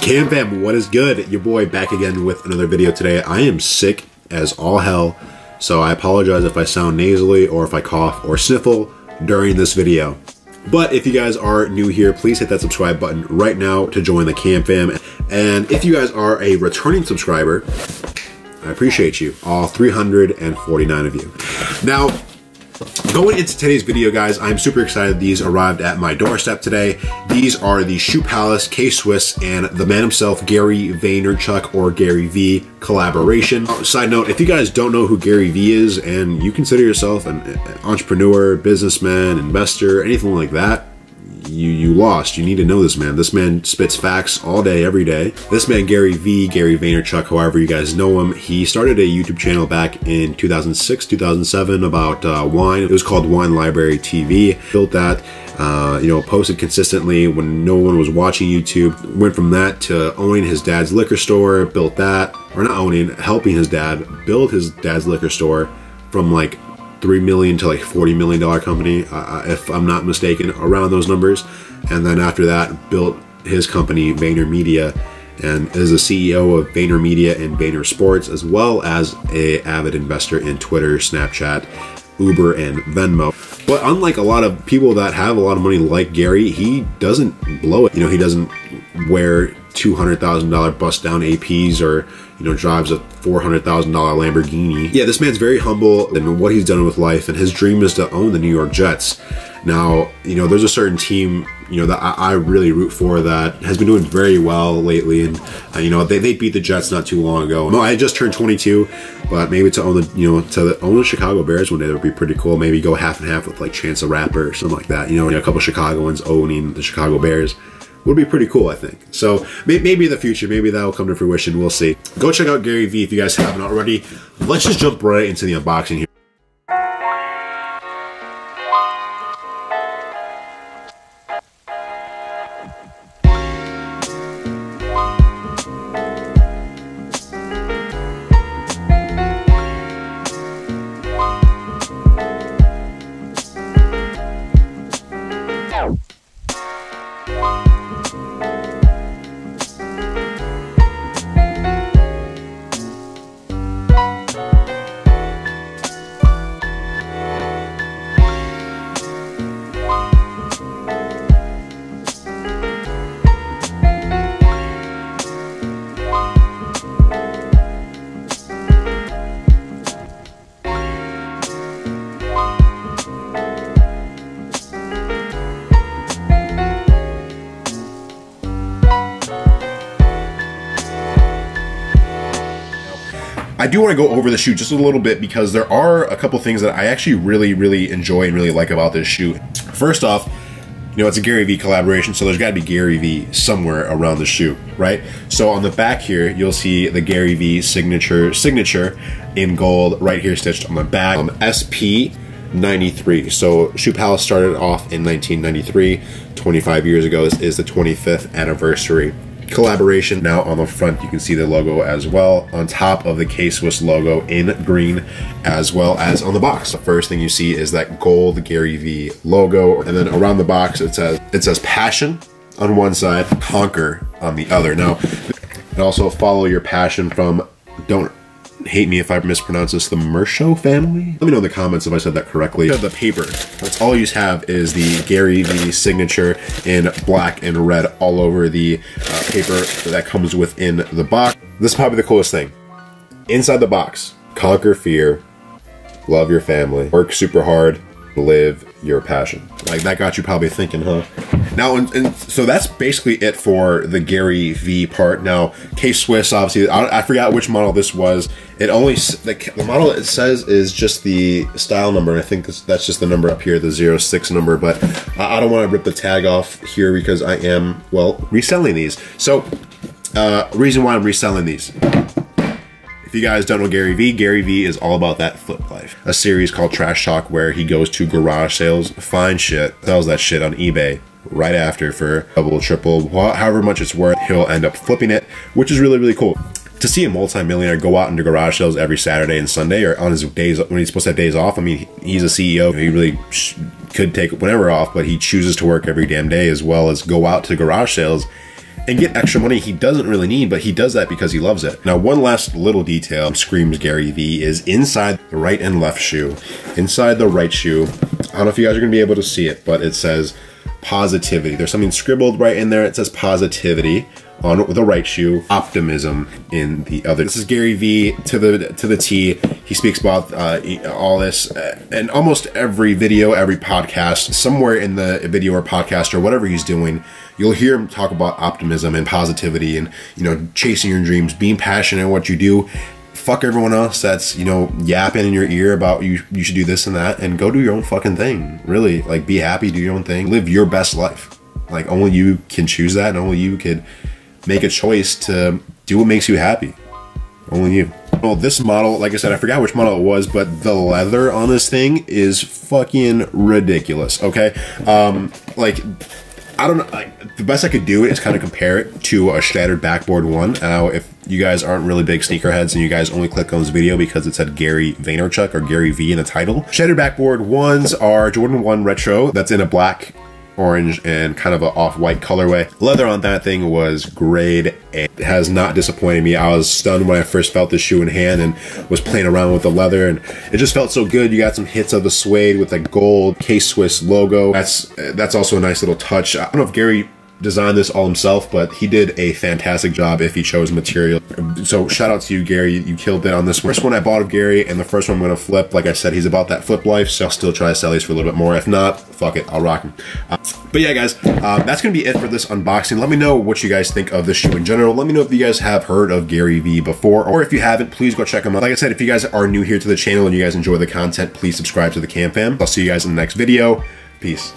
Cam fam, what is good? Your boy back again with another video today. I am sick as all hell, so I apologize if I sound nasally or if I cough or sniffle during this video. But if you guys are new here, please hit that subscribe button right now to join the Cam fam. And if you guys are a returning subscriber, I appreciate you, all 349 of you. Now, going into today's video, guys, I'm super excited. These arrived at my doorstep today. These are the Shoe Palace, K-Swiss, and the man himself, Gary Vaynerchuck, or GaryVee collaboration. Side note, if you guys don't know who GaryVee is and you consider yourself an entrepreneur, businessman, investor, anything like that, you lost. You need to know this man. This man spits facts all day, every day. This man, GaryVee, Gary Vaynerchuck, however you guys know him, he started a YouTube channel back in 2006, 2007 about wine. It was called Wine Library TV. Built that, posted consistently when no one was watching YouTube. Went from that to owning his dad's liquor store, built that, or not owning, helping his dad build his dad's liquor store from like $3 million to like $40 million company, if I'm not mistaken, around those numbers. And then after that, built his company, VaynerMedia, and is the CEO of VaynerMedia and Vayner Sports, as well as an avid investor in Twitter, Snapchat, Uber, and Venmo. But unlike a lot of people that have a lot of money like Gary, he doesn't blow it. He doesn't wear $200,000 bust down APs or drives a $400,000 Lamborghini. Yeah, this man's very humble in what he's done with life, and his dream is to own the New York Jets. Now, there's a certain team, that I really root for that has been doing very well lately, and they beat the Jets not too long ago. No, I just turned 22, but maybe to own the own the Chicago Bears one day, that would be pretty cool. Maybe go half and half with like Chance the Rapper or something like that. A couple Chicagoans owning the Chicago Bears would be pretty cool, I think. So maybe in the future, maybe that will come to fruition. We'll see. Go check out GaryVee if you guys haven't already. Let's just jump right into the unboxing here. I do want to go over the shoe just a little bit because there are a couple things that I actually really enjoy and really like about this shoe. First off, it's a GaryVee collaboration, so there's got to be GaryVee somewhere around the shoe, right? So on the back here, you'll see the GaryVee signature in gold right here stitched on the back. SP25. So Shoe Palace started off in 1993. 25 years ago. This is the 25th anniversary collaboration. Now on the front you can see the logo as well, on top of the K-Swiss logo in green, as well as on the box. The first thing you see is that gold GaryVee logo, and then around the box it says passion on one side, conquer on the other. Now, and also follow your passion from, don't hate me if I mispronounce this, the Mershow family? Let me know in the comments if I said that correctly. The paper, that's all you have is the GaryVee signature in black and red all over the paper that comes within the box. This is probably the coolest thing. Inside the box, conquer fear, love your family, work super hard, live your passion. Like, that got you probably thinking, huh? Now, and so that's basically it for the GaryVee part. Now, K-Swiss, obviously, I forgot which model this was. It only, the model it says is just the style number, and I think that's just the number up here, the 06 number, but I don't want to rip the tag off here because I am, well, reselling these. So, reason why I'm reselling these. If you guys don't know GaryVee, GaryVee is all about that flip life. A series called Trash Talk where he goes to garage sales, finds shit, sells that shit on eBay right after for double, triple, however much it's worth. He'll end up flipping it, which is really cool. To see a multi-millionaire go out into garage sales every Saturday and Sunday, or on his days when he's supposed to have days off. I mean, he's a CEO. He really could take whenever off, but he chooses to work every damn day, as well as go out to garage sales and get extra money he doesn't really need, but he does that because he loves it. Now, one last little detail screams GaryVee is inside the right and left shoe. Inside the right shoe, I don't know if you guys are gonna be able to see it, but it says positivity. There's something scribbled right in there. It says positivity on the right shoe, optimism in the other. This is GaryVee to the T. He speaks about all this and almost every video, every podcast, somewhere in the video or podcast or whatever he's doing, you'll hear him talk about optimism and positivity and, you know, chasing your dreams, being passionate in what you do. Fuck everyone else that's, you know, yapping in your ear about you should do this and that, and go do your own fucking thing. Really, like, be happy, do your own thing, live your best life. Like, only you can choose that, and only you could make a choice to do what makes you happy. Only you. Well, this model, like I said, I forgot which model it was, but the leather on this thing is fucking ridiculous, okay? Like, I don't know, like, the best I could do is kind of compare it to a Shattered Backboard 1. Now, if you guys aren't really big sneakerheads and you guys only click on this video because it said Gary Vaynerchuck or GaryVee in the title, Shattered Backboard 1s are Jordan 1 Retro that's in a black, orange, and kind of a off-white colorway. Leather on that thing was grade A. It has not disappointed me. I was stunned when I first felt this shoe in hand and was playing around with the leather, and it just felt so good. You got some hits of the suede with the gold K-Swiss logo. That's also a nice little touch. I don't know if Gary designed this all himself, but he did a fantastic job if he chose material. So shout out to you, Gary. You killed it on this one. First one I bought of Gary, and the first one I'm gonna flip. Like I said, he's about that flip life, so I'll still try to sell these for a little bit more. If not, fuck it, I'll rock them. But yeah, guys, that's gonna be it for this unboxing. Let me know what you guys think of the shoe in general. Let me know if you guys have heard of GaryVee before, or if you haven't, please go check him out. Like I said, if you guys are new here to the channel and you guys enjoy the content, please subscribe to the Cam Fam. I'll see you guys in the next video. Peace.